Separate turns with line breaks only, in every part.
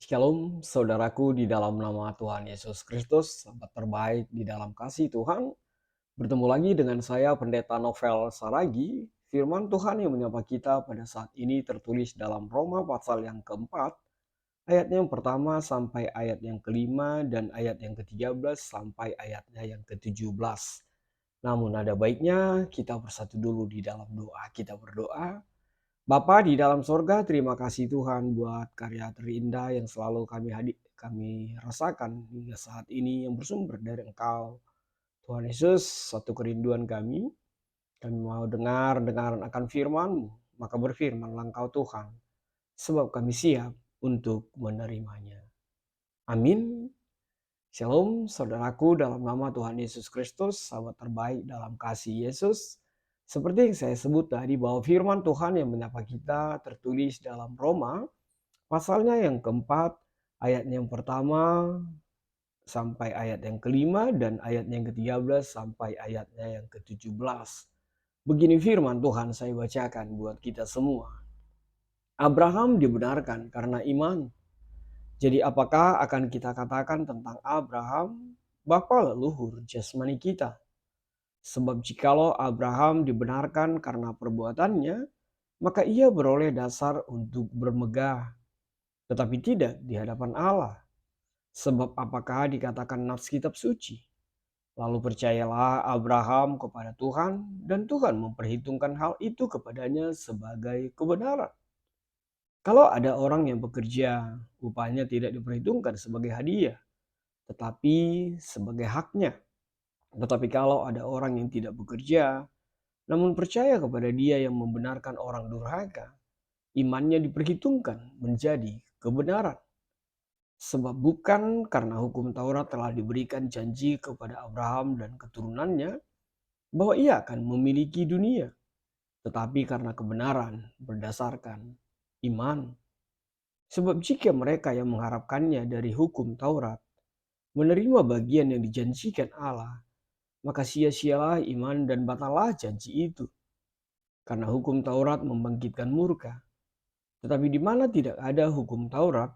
Shalom, saudaraku di dalam nama Tuhan Yesus Kristus, sahabat terbaik di dalam kasih Tuhan. Bertemu lagi dengan saya, Pendeta Novel Saragi. Firman Tuhan yang menyapa kita pada saat ini tertulis dalam Roma pasal yang keempat, ayatnya yang pertama sampai ayat yang kelima, dan ayat yang ke-13 sampai ayatnya yang ke-17. Namun ada baiknya kita bersatu dulu di dalam doa. Kita berdoa. Bapa di dalam sorga, terima kasih Tuhan buat karya terindah yang selalu kami rasakan hingga saat ini yang bersumber dari Engkau. Tuhan Yesus, satu kerinduan kami mau dengar akan firman-Mu, maka berfirmanlah Engkau Tuhan, sebab kami siap untuk menerimanya. Amin. Shalom saudaraku dalam nama Tuhan Yesus Kristus, sahabat terbaik dalam kasih Yesus. Seperti yang saya sebut tadi bahwa firman Tuhan yang menyapa kita tertulis dalam Roma pasalnya yang keempat, ayat yang pertama sampai ayat yang kelima, dan ayat yang ke-13 sampai ayatnya yang ke-17. Begini firman Tuhan, saya bacakan buat kita semua. Abraham dibenarkan karena iman. Jadi apakah akan kita katakan tentang Abraham, bapa leluhur jasmani kita? Sebab jikalau Abraham dibenarkan karena perbuatannya, maka ia beroleh dasar untuk bermegah, tetapi tidak di hadapan Allah. Sebab apakah dikatakan nats kitab suci? Lalu percayalah Abraham kepada Tuhan, dan Tuhan memperhitungkan hal itu kepadanya sebagai kebenaran. Kalau ada orang yang bekerja, upahnya tidak diperhitungkan sebagai hadiah, tetapi sebagai haknya. Tetapi kalau ada orang yang tidak bekerja, namun percaya kepada Dia yang membenarkan orang durhaka, imannya diperhitungkan menjadi kebenaran. Sebab bukan karena hukum Taurat telah diberikan janji kepada Abraham dan keturunannya bahwa ia akan memiliki dunia, tetapi karena kebenaran berdasarkan iman. Sebab jika mereka yang mengharapkannya dari hukum Taurat menerima bagian yang dijanjikan Allah, maka sia-sialah iman dan batallah janji itu. Karena hukum Taurat membangkitkan murka. Tetapi di mana tidak ada hukum Taurat,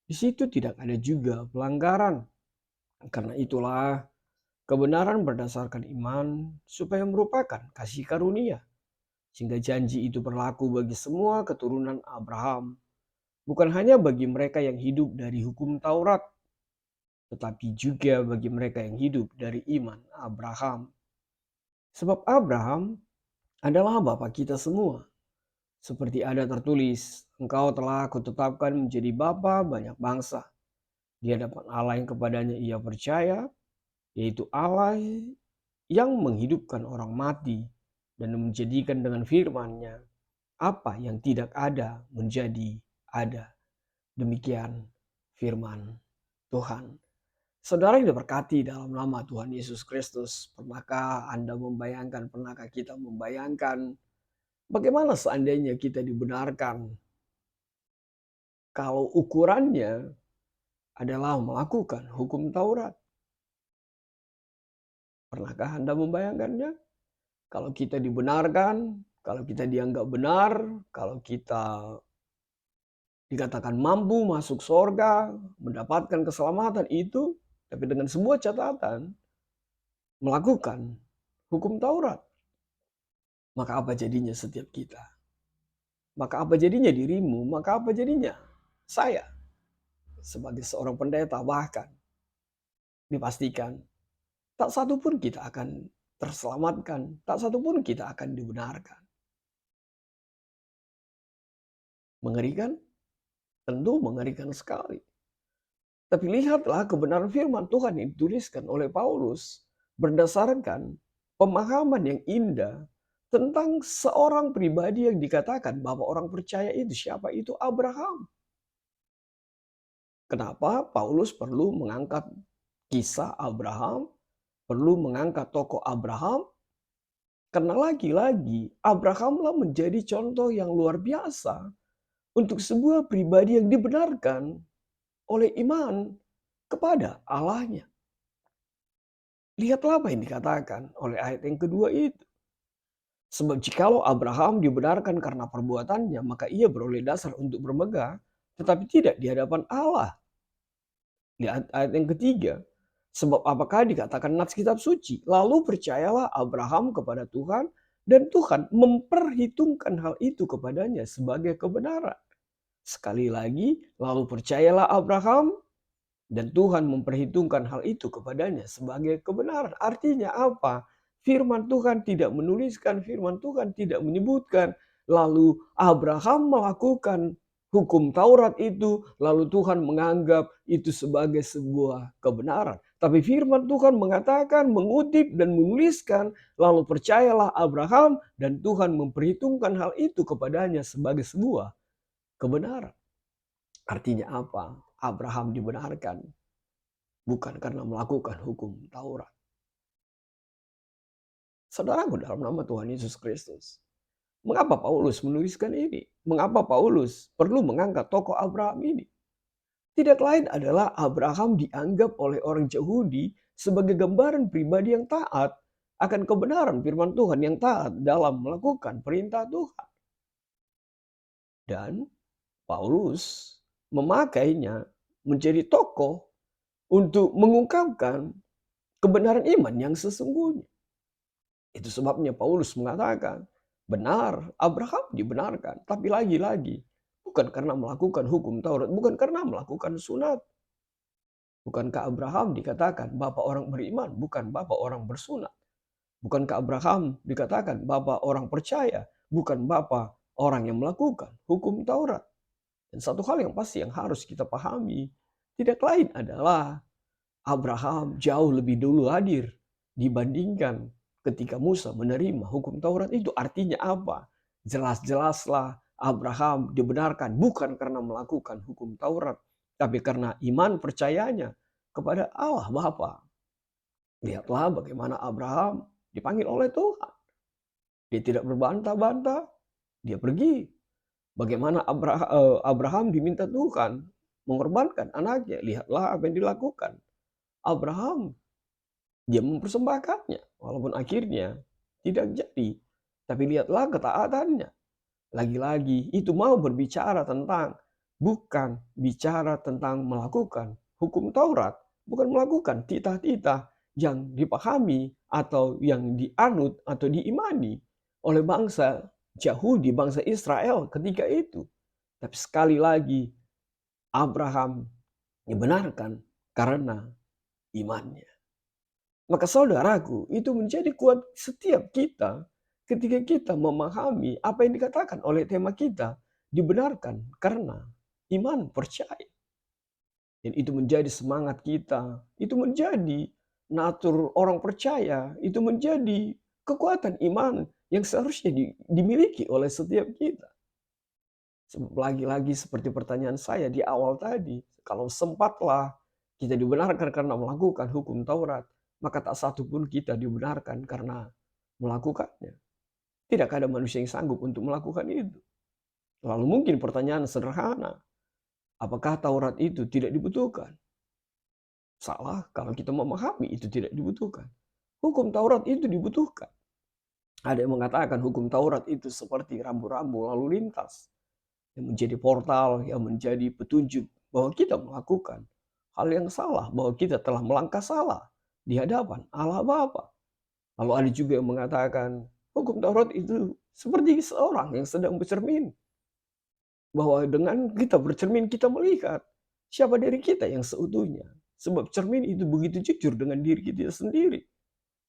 di situ tidak ada juga pelanggaran. Karena itulah kebenaran berdasarkan iman supaya merupakan kasih karunia. Sehingga janji itu berlaku bagi semua keturunan Abraham. Bukan hanya bagi mereka yang hidup dari hukum Taurat, tetapi juga bagi mereka yang hidup dari iman Abraham. Sebab Abraham adalah bapa kita semua. Seperti ada tertulis, engkau telah kutetapkan menjadi bapa banyak bangsa. Di hadapan Allah yang kepadanya ia percaya, yaitu Allah yang menghidupkan orang mati dan menjadikan dengan firman-Nya apa yang tidak ada menjadi ada. Demikian firman Tuhan. Saudara yang diberkati dalam nama Tuhan Yesus Kristus, pernahkah Anda membayangkan, pernahkah kita membayangkan bagaimana seandainya kita dibenarkan kalau ukurannya adalah melakukan hukum Taurat? Pernahkah Anda membayangkannya? Kalau kita dibenarkan, kalau kita dianggap benar, kalau kita dikatakan mampu masuk sorga, mendapatkan keselamatan itu, tapi dengan sebuah catatan, melakukan hukum Taurat. Maka apa jadinya setiap kita? Maka apa jadinya dirimu? Maka apa jadinya saya? Sebagai seorang pendeta bahkan dipastikan tak satu pun kita akan terselamatkan, tak satu pun kita akan dibenarkan. Mengerikan? Tentu mengerikan sekali. Tapi lihatlah kebenaran firman Tuhan yang dituliskan oleh Paulus berdasarkan pemahaman yang indah tentang seorang pribadi yang dikatakan bahwa orang percaya itu siapa? Itu Abraham. Kenapa Paulus perlu mengangkat kisah Abraham, perlu mengangkat tokoh Abraham? Karena lagi-lagi Abrahamlah menjadi contoh yang luar biasa untuk sebuah pribadi yang dibenarkan oleh iman kepada Allahnya. Lihatlah apa yang dikatakan oleh ayat yang kedua itu. Sebab jikalau Abraham dibenarkan karena perbuatannya, maka ia beroleh dasar untuk bermegah. tetapi tidak di hadapan Allah. Lihat ayat yang ketiga. Sebab apakah dikatakan nats kitab suci? Lalu percayalah Abraham kepada Tuhan dan Tuhan memperhitungkan hal itu kepadanya sebagai kebenaran. Sekali lagi, lalu percayalah Abraham dan Tuhan memperhitungkan hal itu kepadanya sebagai kebenaran. Artinya apa? Firman Tuhan tidak menuliskan, firman Tuhan tidak menyebutkan. Lalu Abraham melakukan hukum Taurat itu, lalu Tuhan menganggap itu sebagai sebuah kebenaran. Tapi firman Tuhan mengatakan, mengutip dan menuliskan, lalu percayalah Abraham dan Tuhan memperhitungkan hal itu kepadanya sebagai sebuah kebenaran. Artinya apa? Abraham dibenarkan bukan karena melakukan hukum Taurat. Saudaraku dalam nama Tuhan Yesus Kristus. Mengapa Paulus menuliskan ini? Mengapa Paulus perlu mengangkat tokoh Abraham ini? Tidak lain adalah Abraham dianggap oleh orang Yahudi sebagai gambaran pribadi yang taat akan kebenaran firman Tuhan, yang taat dalam melakukan perintah Tuhan. Dan Paulus memakainya menjadi tokoh untuk mengungkapkan kebenaran iman yang sesungguhnya. Itu sebabnya Paulus mengatakan, benar Abraham dibenarkan, tapi lagi-lagi bukan karena melakukan hukum Taurat, bukan karena melakukan sunat. Bukankah Abraham dikatakan bapak orang beriman, bukan bapak orang bersunat? Bukankah Abraham dikatakan bapak orang percaya, bukan bapak orang yang melakukan hukum Taurat? Dan satu hal yang pasti yang harus kita pahami, tidak lain adalah Abraham jauh lebih dulu hadir dibandingkan ketika Musa menerima hukum Taurat itu. Artinya apa? Jelas-jelaslah Abraham dibenarkan bukan karena melakukan hukum Taurat, tapi karena iman percayanya kepada Allah Bapa. Lihatlah bagaimana Abraham dipanggil oleh Tuhan. Dia tidak berbantah-bantah, dia pergi. Bagaimana Abraham diminta Tuhan mengorbankan anaknya. Lihatlah apa yang dilakukan Abraham. Dia mempersembahkannya, walaupun akhirnya tidak jadi. Tapi lihatlah ketaatannya. Lagi-lagi itu mau berbicara tentang, bukan bicara tentang melakukan hukum Taurat, bukan melakukan titah-titah yang dipahami atau yang dianut atau diimani oleh bangsa Yahudi, bangsa Israel ketika itu. Tapi sekali lagi Abraham dibenarkan karena imannya. Maka saudaraku, itu menjadi kuat setiap kita ketika kita memahami apa yang dikatakan oleh tema kita, dibenarkan karena iman percaya. Dan itu menjadi semangat kita, itu menjadi natur orang percaya, itu menjadi kekuatan iman yang seharusnya dimiliki oleh setiap kita. Lagi-lagi seperti pertanyaan saya di awal tadi, kalau sempatlah kita dibenarkan karena melakukan hukum Taurat, maka tak satu pun kita dibenarkan karena melakukannya. Tidak ada manusia yang sanggup untuk melakukan itu. Lalu mungkin pertanyaan sederhana, apakah Taurat itu tidak dibutuhkan? Salah kalau kita memahami itu tidak dibutuhkan. Hukum Taurat itu dibutuhkan. Ada yang mengatakan hukum Taurat itu seperti rambu-rambu lalu lintas, yang menjadi portal, yang menjadi petunjuk bahwa kita melakukan hal yang salah, bahwa kita telah melangkah salah di hadapan Allah Bapa. Lalu ada juga yang mengatakan hukum Taurat itu seperti seorang yang sedang bercermin, bahwa dengan kita bercermin kita melihat siapa diri kita yang seutuhnya. Sebab cermin itu begitu jujur dengan diri kita sendiri.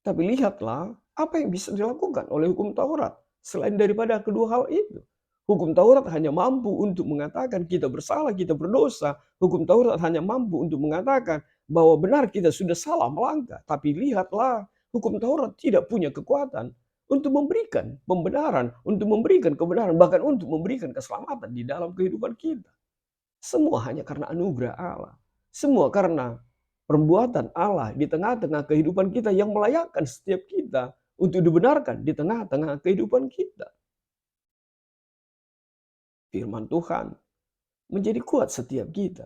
Tapi lihatlah apa yang bisa dilakukan oleh hukum Taurat selain daripada kedua hal itu. Hukum Taurat hanya mampu untuk mengatakan kita bersalah, kita berdosa. Hukum Taurat hanya mampu untuk mengatakan bahwa benar kita sudah salah melangkah. Tapi lihatlah, hukum Taurat tidak punya kekuatan untuk memberikan pembenaran, untuk memberikan kebenaran, bahkan untuk memberikan keselamatan di dalam kehidupan kita. Semua hanya karena anugerah Allah. Semua karena perbuatan Allah di tengah-tengah kehidupan kita yang melayakkan setiap kita untuk dibenarkan di tengah-tengah kehidupan kita. Firman Tuhan menjadi kuat setiap kita.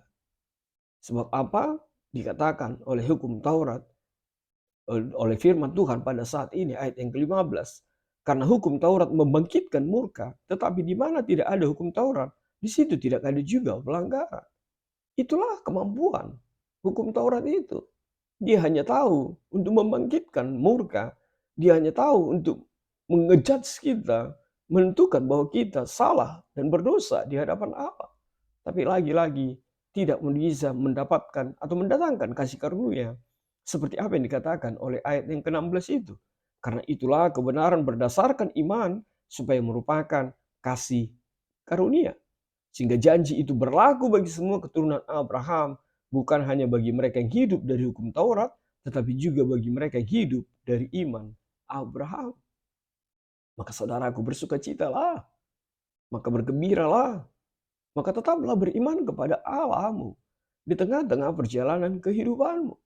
Sebab apa? Dikatakan oleh hukum Taurat, oleh firman Tuhan pada saat ini ayat yang ke-15. Karena hukum Taurat membangkitkan murka, tetapi di mana tidak ada hukum Taurat, Di situ tidak ada juga pelanggaran. Itulah kemampuan hukum Taurat itu. Dia hanya tahu untuk membangkitkan murka. Dia hanya tahu untuk mengejudge kita, menentukan bahwa kita salah dan berdosa di hadapan Allah. Tapi lagi-lagi tidak bisa mendapatkan atau mendatangkan kasih karunia. Seperti apa yang dikatakan oleh ayat yang ke-16 itu. Karena itulah kebenaran berdasarkan iman supaya merupakan kasih karunia. Sehingga janji itu berlaku bagi semua keturunan Abraham, bukan hanya bagi mereka yang hidup dari hukum Taurat, tetapi juga bagi mereka yang hidup dari iman Abraham. Maka saudaraku bersukacitalah, maka bergembiralah, maka tetaplah beriman kepada Allahmu di tengah-tengah perjalanan kehidupanmu.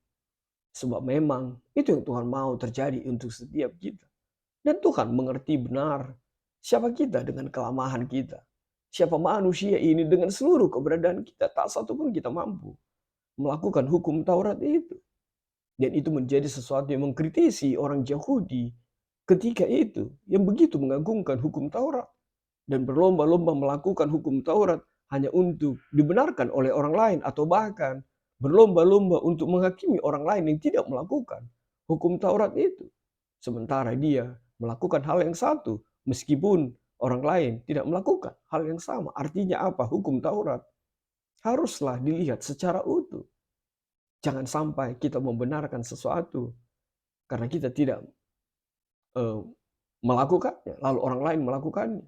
Sebab memang itu yang Tuhan mau terjadi untuk setiap kita. Dan Tuhan mengerti benar siapa kita dengan kelemahan kita. Siapa manusia ini dengan seluruh keberadaan kita. Tak satu pun kita mampu melakukan hukum Taurat itu. Dan itu menjadi sesuatu yang mengkritisi orang Yahudi ketika itu. Yang begitu mengagungkan hukum Taurat. Dan berlomba-lomba melakukan hukum Taurat hanya untuk dibenarkan oleh orang lain. Atau bahkan berlomba-lomba untuk menghakimi orang lain yang tidak melakukan hukum Taurat itu. Sementara dia melakukan hal yang satu, meskipun orang lain tidak melakukan hal yang sama. Artinya apa? Hukum Taurat haruslah dilihat secara utuh. Jangan sampai kita membenarkan sesuatu karena kita tidak melakukannya, lalu orang lain melakukannya.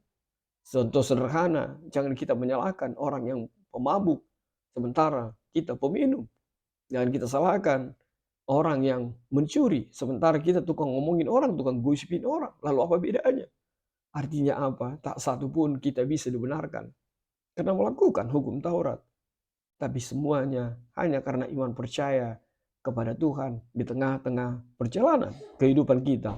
Contoh sederhana, jangan kita menyalahkan orang yang pemabuk, sementara kita peminum. Jangan kita salahkan orang yang mencuri, sementara kita tukang ngomongin orang, tukang gosipin orang. Lalu apa bedanya? Artinya apa? Tak satu pun kita bisa dibenarkan karena melakukan hukum Taurat. Tapi semuanya hanya karena iman percaya kepada Tuhan di tengah-tengah perjalanan kehidupan kita.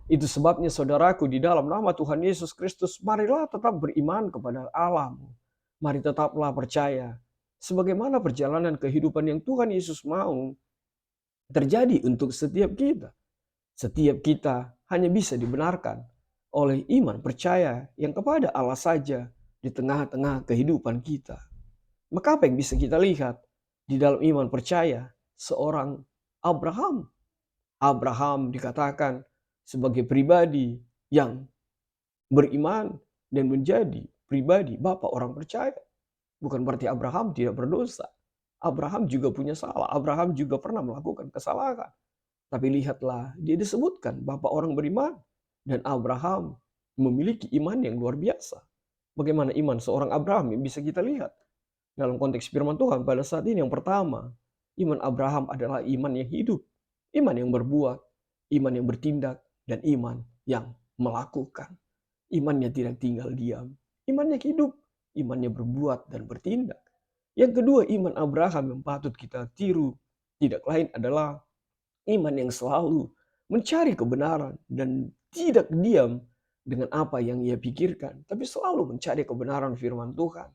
Itu sebabnya saudaraku, di dalam nama Tuhan Yesus Kristus, marilah tetap beriman kepada Allah-Mu. Mari tetaplah percaya sebagaimana perjalanan kehidupan yang Tuhan Yesus mau terjadi untuk setiap kita. Setiap kita hanya bisa dibenarkan oleh iman percaya yang kepada Allah saja di tengah-tengah kehidupan kita. Maka apa yang bisa kita lihat di dalam iman percaya seorang Abraham? Abraham dikatakan sebagai pribadi yang beriman dan menjadi pribadi bapa orang percaya. Bukan berarti Abraham tidak berdosa. Abraham juga punya salah. Abraham juga pernah melakukan kesalahan. Tapi lihatlah, dia disebutkan bapa orang beriman. Dan Abraham memiliki iman yang luar biasa. Bagaimana iman seorang Abraham yang bisa kita lihat dalam konteks firman Tuhan pada saat ini? Yang pertama, iman Abraham adalah iman yang hidup, iman yang berbuat, iman yang bertindak, dan iman yang melakukan. Imannya tidak tinggal diam, imannya hidup, imannya berbuat dan bertindak. Yang kedua, iman Abraham yang patut kita tiru tidak lain adalah iman yang selalu mencari kebenaran dan tidak diam dengan apa yang ia pikirkan, tapi selalu mencari kebenaran firman Tuhan.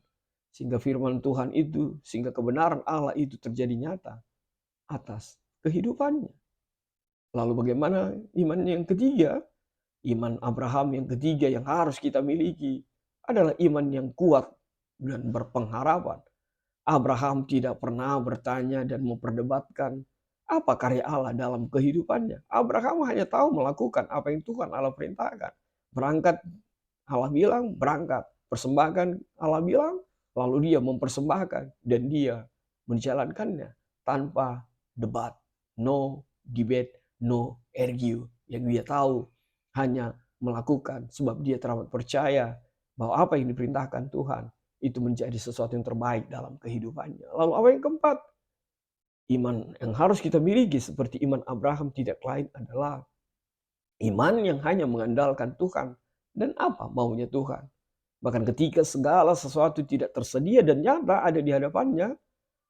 Sehingga firman Tuhan itu, sehingga kebenaran Allah itu terjadi nyata atas kehidupannya. Lalu bagaimana iman yang ketiga? Iman Abraham yang ketiga yang harus kita miliki adalah iman yang kuat dan berpengharapan. Abraham tidak pernah bertanya dan memperdebatkan apa karya Allah dalam kehidupannya. Abraham hanya tahu melakukan apa yang Tuhan Allah perintahkan. Berangkat, Allah bilang berangkat. Persembahkan, Allah bilang, lalu dia mempersembahkan dan dia menjalankannya tanpa debat. No debate, no argue. Yang dia tahu hanya melakukan sebab dia teramat percaya bahwa apa yang diperintahkan Tuhan itu menjadi sesuatu yang terbaik dalam kehidupannya. Lalu apa yang keempat? Iman yang harus kita miliki seperti iman Abraham tidak lain adalah iman yang hanya mengandalkan Tuhan dan apa maunya Tuhan. Bahkan ketika segala sesuatu tidak tersedia dan nyata ada di hadapannya,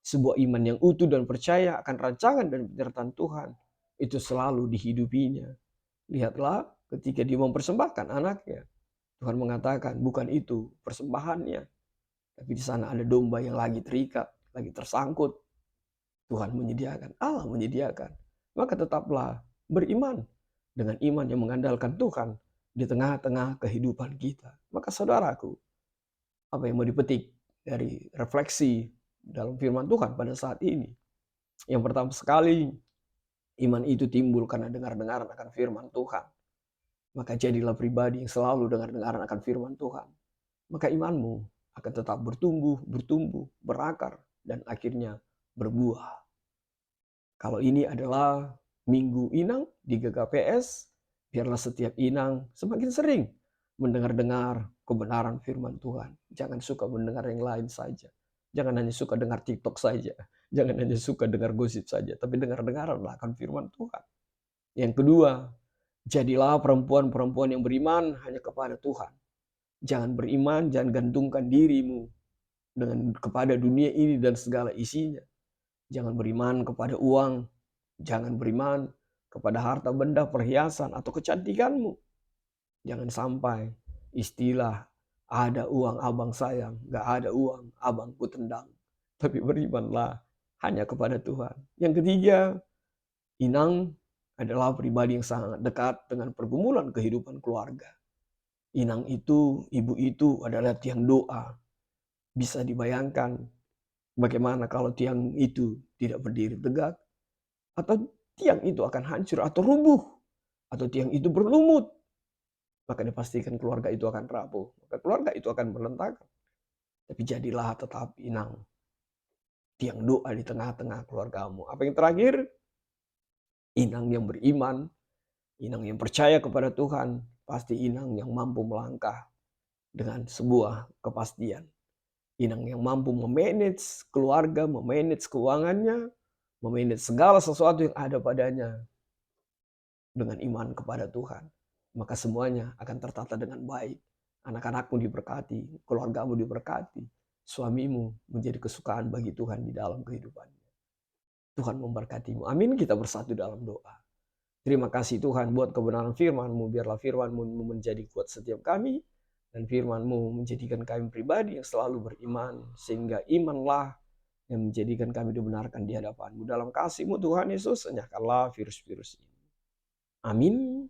sebuah iman yang utuh dan percaya akan rancangan dan penyertaan Tuhan itu selalu dihidupinya. Lihatlah ketika dia mempersembahkan anaknya. Tuhan mengatakan bukan itu persembahannya. Tapi di sana ada domba yang lagi terikat, lagi tersangkut. Tuhan menyediakan, Allah menyediakan. Maka tetaplah beriman dengan iman yang mengandalkan Tuhan di tengah-tengah kehidupan kita. Maka saudaraku, apa yang mau dipetik dari refleksi dalam firman Tuhan pada saat ini. Yang pertama sekali, iman itu timbul karena dengar-dengaran akan firman Tuhan. Maka jadilah pribadi yang selalu dengar-dengaran akan firman Tuhan. Maka imanmu akan tetap bertumbuh, berakar, dan akhirnya berbuah. Kalau ini adalah Minggu Inang di GKPS, biarlah setiap inang semakin sering mendengar-dengar kebenaran firman Tuhan. Jangan suka mendengar yang lain saja. Jangan hanya suka dengar TikTok saja. Jangan hanya suka dengar gosip saja. Tapi dengar-dengaranlah akan firman Tuhan. Yang kedua, jadilah perempuan-perempuan yang beriman hanya kepada Tuhan. Jangan beriman, jangan gantungkan dirimu kepada dunia ini dan segala isinya. Jangan beriman kepada uang. Jangan beriman kepada harta benda, perhiasan, atau kecantikanmu. Jangan sampai istilah ada uang abang sayang, gak ada uang abang ku tendang. Tapi berimanlah hanya kepada Tuhan. Yang ketiga, inang adalah pribadi yang sangat dekat dengan pergumulan kehidupan keluarga. Inang itu, ibu itu adalah tiang doa. Bisa dibayangkan bagaimana kalau tiang itu tidak berdiri tegak, atau tiang itu akan hancur atau rubuh, atau tiang itu berlumut, maka dipastikan keluarga itu akan rapuh, maka keluarga itu akan berantakan. Tapi jadilah tetap inang, tiang doa di tengah-tengah keluargamu. Apa yang terakhir? Inang yang beriman, inang yang percaya kepada Tuhan, pasti inang yang mampu melangkah dengan sebuah kepastian. Inang yang mampu memanage keluarga, memanage keuangannya, memanage segala sesuatu yang ada padanya dengan iman kepada Tuhan. Maka semuanya akan tertata dengan baik. Anak-anakmu diberkati, keluargamu diberkati, suamimu menjadi kesukaan bagi Tuhan di dalam kehidupannya. Tuhan memberkatimu. Amin. Kita bersatu dalam doa. Terima kasih Tuhan buat kebenaran firman-Mu. Biarlah firman-Mu menjadi kuat setiap kami. Dan firman-Mu menjadikan kami pribadi yang selalu beriman. Sehingga imanlah yang menjadikan kami dibenarkan di hadapan-Mu. Dalam kasih-Mu Tuhan Yesus, enyahkanlah virus-virus ini. Amin.